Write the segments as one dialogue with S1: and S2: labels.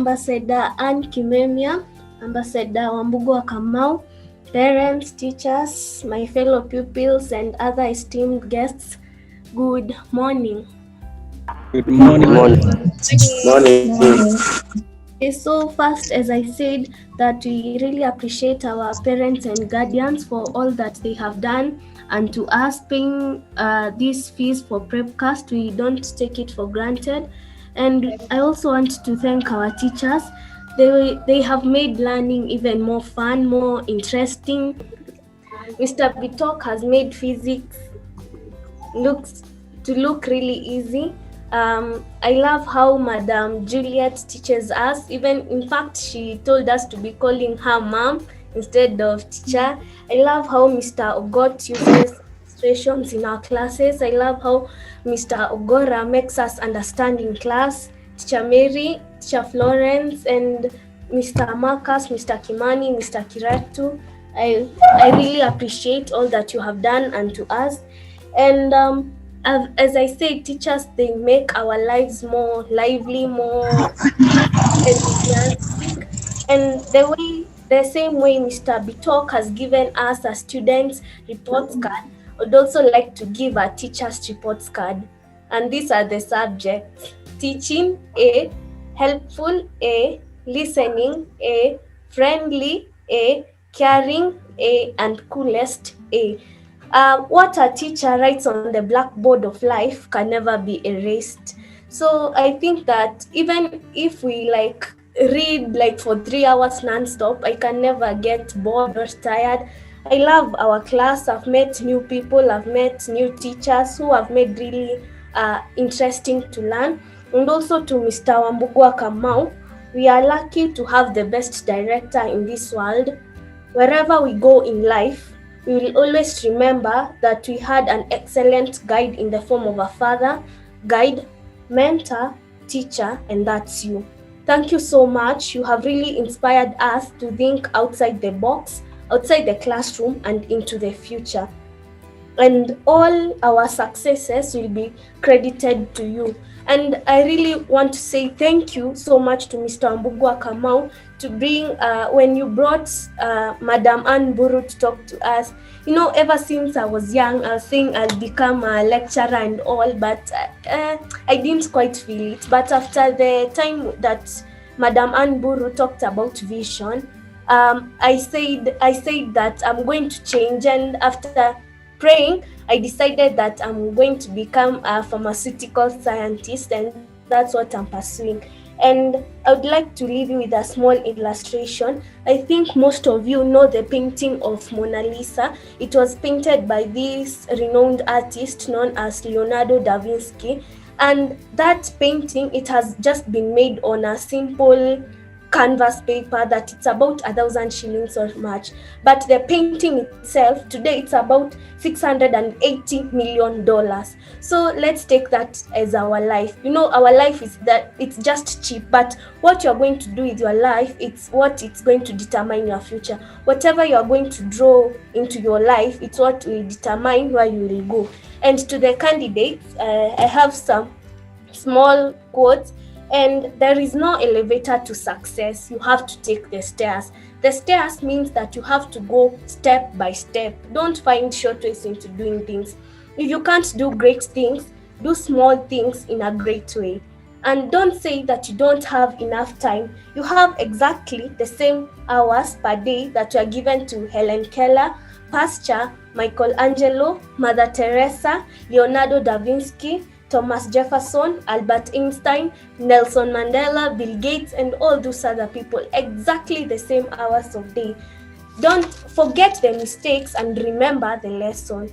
S1: Ambassador Anne Kimemia, Ambassador Wambugua Kamau, parents, teachers, my fellow pupils, and other esteemed guests, good morning.
S2: Good morning.
S3: Morning.
S1: Okay, so first, as I said, that we really appreciate our parents and guardians for all that they have done, and to us paying these fees for PrepCast, we don't take it for granted. And I also want to thank our teachers. They have made learning even more fun, more interesting. Mr. Bitok has made physics look really easy. I love how Madam Juliet teaches us. Even in fact, she told us to be calling her mom instead of teacher. I love how Mr. Ogot uses illustrations in our classes. I love how Mr. Ogora makes us understand in class. Teacher Mary, Teacher Florence, and Mr. Marcus, Mr. Kimani, Mr. Kiratu. I really appreciate all that you have done unto us. And as I said, teachers, they make our lives more lively, more enthusiastic. And the same way Mr. Bitok has given us a student's reports card, would also like to give a teacher's reports card. And these are the subjects: teaching, A; helpful, A; listening, A; friendly, A; caring, A; and coolest, A. What a teacher writes on the blackboard of life can never be erased. So I think that even if we read for 3 hours non-stop, I can never get bored or tired. I love our class. I've met new people, I've met new teachers who have made really interesting to learn. And also to Mr. Wambugua Kamau, we are lucky to have the best director in this world. Wherever we go in life, we will always remember that we had an excellent guide in the form of a father, guide, mentor, teacher, and that's you. Thank you so much. You have really inspired us to think outside the box, outside the classroom, and into the future. And all our successes will be credited to you. And I really want to say thank you so much to Mr. Wambugua Kamau to bring, when you brought Madam Anne Buru to talk to us. You know, ever since I was young, I was saying I'll become a lecturer and all, but I didn't quite feel it. But after the time that Madam Anne Buru talked about vision, I said that I'm going to change, and after praying, I decided that I'm going to become a pharmaceutical scientist, and that's what I'm pursuing. And I would like to leave you with a small illustration. I think most of you know the painting of Mona Lisa. It was painted by this renowned artist known as Leonardo da Vinci. And that painting, it has just been made on a simple canvas paper that it's about 1,000 shillings or much, but the painting itself today it's about $680 million. So let's take that as our life. You know, our life is that it's just cheap, but what you're going to do with your life, it's what it's going to determine your future. Whatever you're going to draw into your life, it's what will determine where you will go. And to the candidates, I have some small quotes. And there is no elevator to success. You have to take the stairs. The stairs means that you have to go step by step. Don't find shortways into doing things. If you can't do great things, do small things in a great way. And don't say that you don't have enough time. You have exactly the same hours per day that you are given to Helen Keller, Pasteur, Michelangelo, Mother Teresa, Leonardo da Vinci, Thomas Jefferson, Albert Einstein, Nelson Mandela, Bill Gates, and all those other people. Exactly the same hours of day. Don't forget the mistakes and remember the lesson.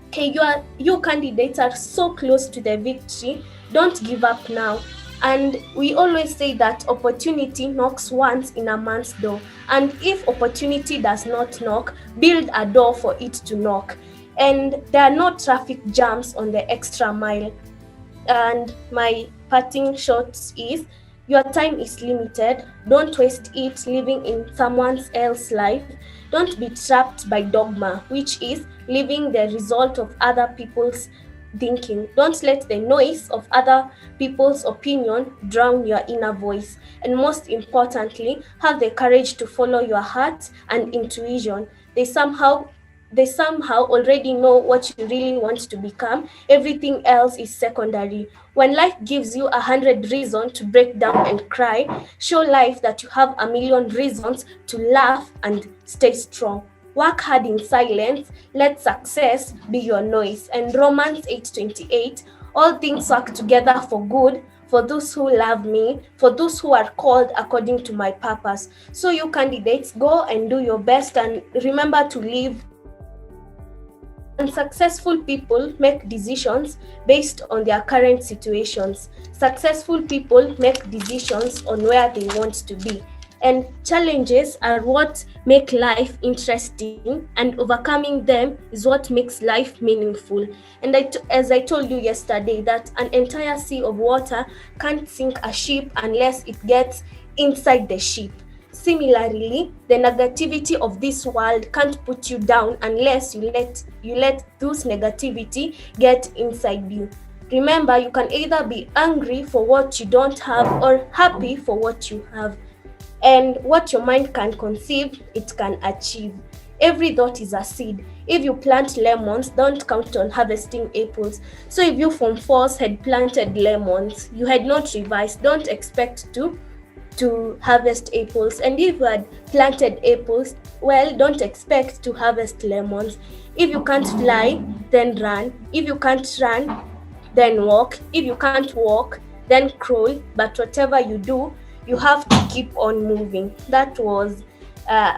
S1: Okay, you candidates are so close to the victory. Don't give up now. And we always say that opportunity knocks once in a man's door. And if opportunity does not knock, build a door for it to knock. And there are no traffic jams on the extra mile. And my parting shot is, your time is limited. Don't waste it living in someone else's life. Don't be trapped by dogma, which is living the result of other people's thinking. Don't let the noise of other people's opinion drown your inner voice. And most importantly, have the courage to follow your heart and intuition. They somehow already know what you really want to become. Everything else is secondary. When life gives you 100 reasons to break down and cry, show life that you have a million reasons to laugh and stay strong. Work hard in silence, let success be your noise. And Romans 8:28, all things work together for good for those who love me, for those who are called according to my purpose. So you candidates, go and do your best and remember to live unsuccessful people make decisions based on their current situations. Successful people make decisions on where they want to be. And challenges are what make life interesting, and overcoming them is what makes life meaningful. And as I told you yesterday, that an entire sea of water can't sink a ship unless it gets inside the ship. Similarly, the negativity of this world can't put you down unless you let those negativity get inside you. Remember, you can either be angry for what you don't have or happy for what you have. And what your mind can conceive, it can achieve. Every thought is a seed. If you plant lemons, don't count on harvesting apples. So if you from force had planted lemons, you had not revised, don't expect to harvest apples. And if you had planted apples, well, don't expect to harvest lemons. If you can't fly, then run. If you can't run, then walk. If you can't walk, then crawl. But whatever you do, you have to keep on moving. That was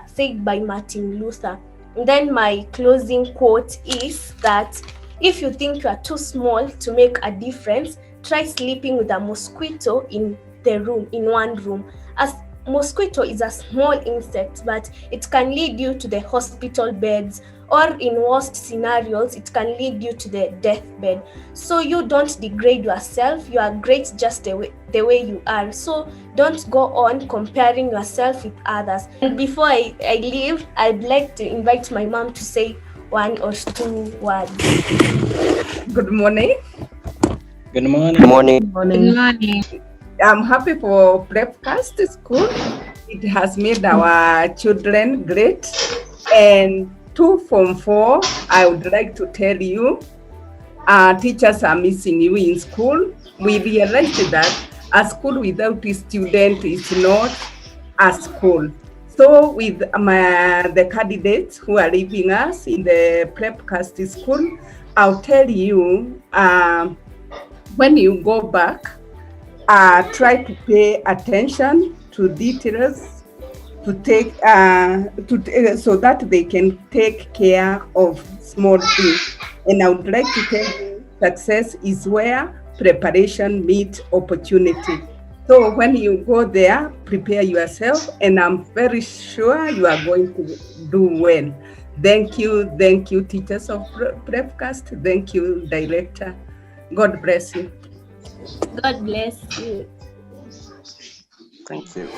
S1: said by Martin Luther. And then my closing quote is that if you think you are too small to make a difference, try sleeping with a mosquito in one room. As mosquito is a small insect, but it can lead you to the hospital beds, or in worst scenarios, it can lead you to the deathbed. So you don't degrade yourself. You are great just the way you are. So don't go on comparing yourself with others. And before I leave, I'd like to invite my mom to say one or two words.
S3: Good morning.
S2: Good morning.
S4: Good morning.
S5: Good morning.
S3: I'm happy for PrepCast school. It has made our children great. And from 4, I would like to tell you, teachers are missing you in school. We realized that a school without a student is not a school. So with the candidates who are leaving us in the PrepCast school, I'll tell you, when you go back, try to pay attention to details to take so that they can take care of small things. And I would like to tell you, success is where preparation meets opportunity. So when you go there, prepare yourself, and I'm very sure you are going to do well. Thank you, teachers of PrepCast. Thank you, director. God bless you.
S1: God bless you.
S4: Thank you.